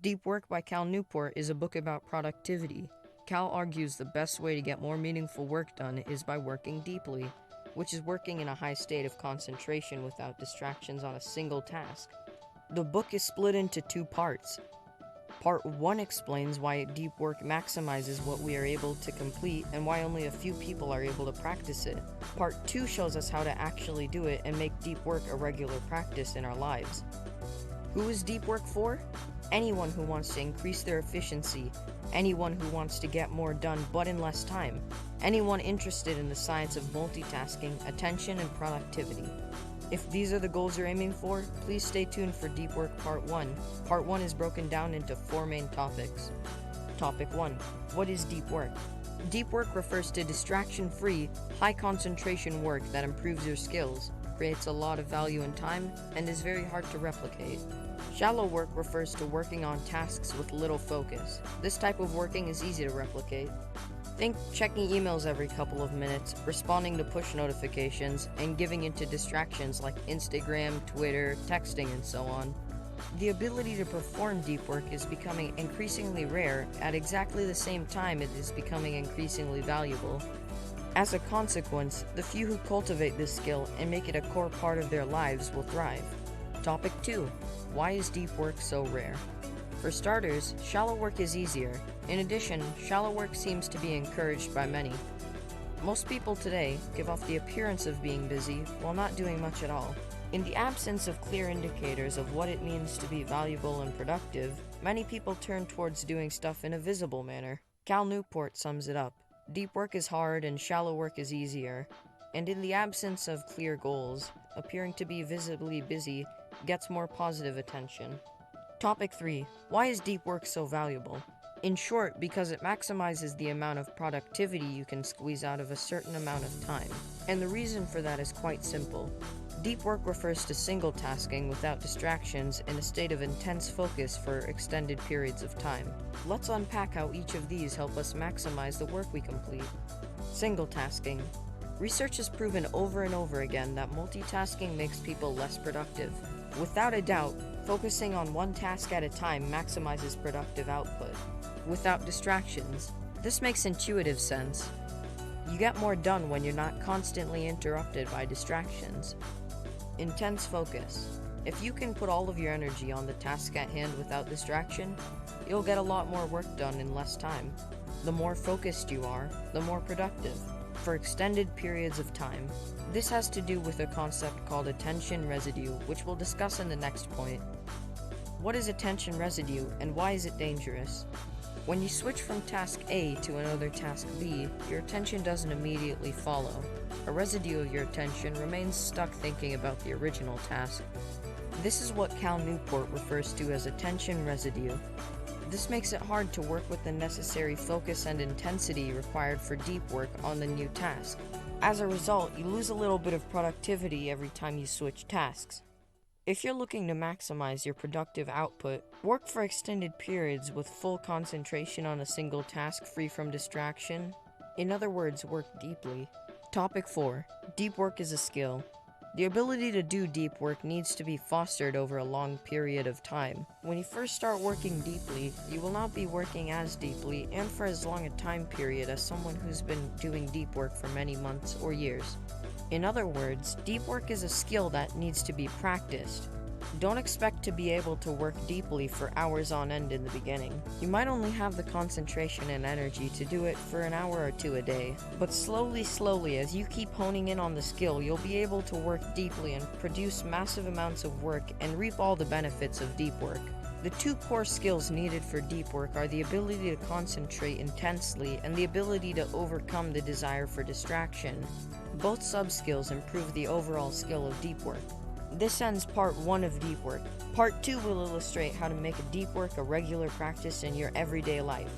Deep Work by Cal Newport is a book about productivity. Cal argues the best way to get more meaningful work done is by working deeply, which is working in a high state of concentration without distractions on a single task. The book is split into two parts. Part 1 explains why deep work maximizes what we are able to complete and why only a few people are able to practice it. Part 2 shows us how to actually do it and make deep work a regular practice in our lives. Who is deep work for? Anyone who wants to increase their efficiency, anyone who wants to get more done but in less time, anyone interested in the science of multitasking, attention, and productivity. If these are the goals you're aiming for, please stay tuned for Deep Work Part 1. Part 1 is broken down into 4 main topics. Topic 1. What is deep work? Deep work refers to distraction-free, high-concentration work that improves your skills, creates a lot of value in time, and is very hard to replicate. Shallow work refers to working on tasks with little focus. This type of working is easy to replicate. Think checking emails every couple of minutes, responding to push notifications, and giving into distractions like Instagram, Twitter, texting, and so on. The ability to perform deep work is becoming increasingly rare. At exactly the same time, it is becoming increasingly valuable. As a consequence, the few who cultivate this skill and make it a core part of their lives will thrive. Topic 2. Why is deep work so rare? For starters, shallow work is easier. In addition, shallow work seems to be encouraged by many. Most people today give off the appearance of being busy while not doing much at all. In the absence of clear indicators of what it means to be valuable and productive, many people turn towards doing stuff in a visible manner. Cal Newport sums it up. Deep work is hard and shallow work is easier. And in the absence of clear goals, appearing to be visibly busy gets more positive attention. Topic 3. Why is deep work so valuable? In short, because it maximizes the amount of productivity you can squeeze out of a certain amount of time. And the reason for that is quite simple. Deep work refers to single tasking without distractions in a state of intense focus for extended periods of time. Let's unpack how each of these help us maximize the work we complete. Single tasking. Research has proven over and over again that multitasking makes people less productive. Without a doubt, focusing on one task at a time maximizes productive output. Without distractions. This makes intuitive sense. You get more done when you're not constantly interrupted by distractions. Intense focus. If you can put all of your energy on the task at hand without distraction, you'll get a lot more work done in less time. The more focused you are, the more productive, for extended periods of time. This has to do with a concept called attention residue, which we'll discuss in the next point. What is attention residue, and why is it dangerous? When you switch from task A to another task B, your attention doesn't immediately follow. A residue of your attention remains stuck thinking about the original task. This is what Cal Newport refers to as attention residue. This makes it hard to work with the necessary focus and intensity required for deep work on the new task. As a result, you lose a little bit of productivity every time you switch tasks. If you're looking to maximize your productive output, work for extended periods with full concentration on a single task free from distraction. In other words, work deeply. Topic 4. Deep work is a skill. The ability to do deep work needs to be fostered over a long period of time. When you first start working deeply, you will not be working as deeply and for as long a time period as someone who's been doing deep work for many months or years. In other words, deep work is a skill that needs to be practiced. Don't expect to be able to work deeply for hours on end in the beginning. You might only have the concentration and energy to do it for an hour or two a day. But slowly, as you keep honing in on the skill, you'll be able to work deeply and produce massive amounts of work and reap all the benefits of deep work. The two core skills needed for deep work are the ability to concentrate intensely and the ability to overcome the desire for distraction. Both sub-skills improve the overall skill of deep work. This ends part 1 of deep work. Part 2 will illustrate how to make deep work a regular practice in your everyday life.